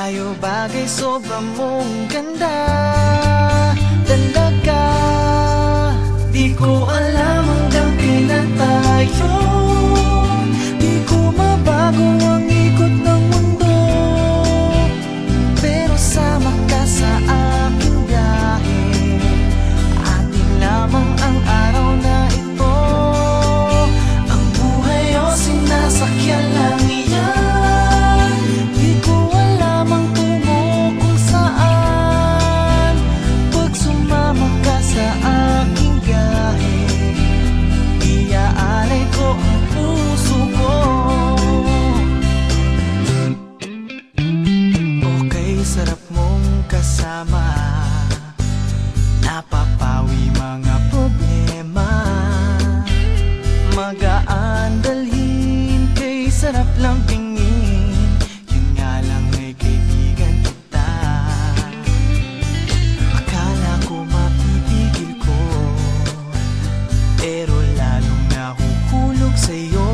tayo bagay sobrang mong ganda talaga. Di ko alam hanggang kailan tayo, di ko mabago ang ikot ng mundo, pero sama ka sa aking biyahe. Atin lamang ang araw na ito, ang buhay o sinasakyan lang iyan. Di ko alam ang tungo kung saan, pag sumama ka sa aking biyahe, iaalay ko ang puso ko. Okay, sarap mong kasama, napapawi mga problema. Magaan dalhin, kay sarap lang tingin, yun nga lang ay kaibigan kita. Akala ko mapipigil ko, pero lalong nahuhulog sa'yo.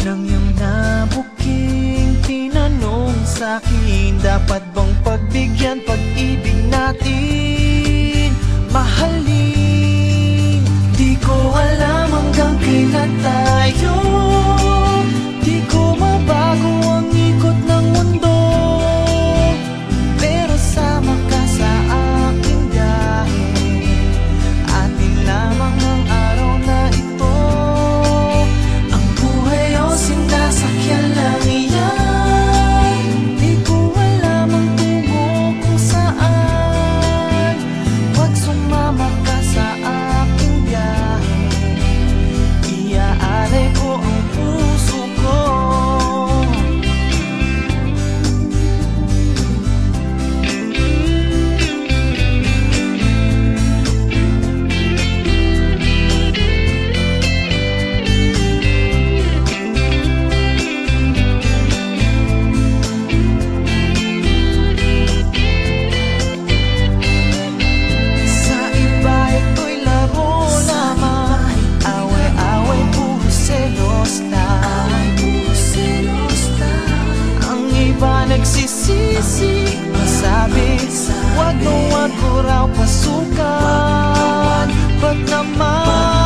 Nang iyong nabuking tinanong sa'kin, dapat bang pagbigyan pag-ibig natin, mahalin? Di ko alam hanggang kailan tayo, di ko mabago ang ikot ng mundo, pero sama ka sa aking biyahe. Atin lamang ang araw na ito, ang buhay o sinasakyan lang iyan. Di ko alam ang tungo kung saan, wag sumama ka sa aking biyahe, iaalay ko ang puso ko. Sa iba ito'y laro lamang, away-away puro selos lang. Ang iba nagsisisi, masabi wag mo raw pasukan. Ba't naman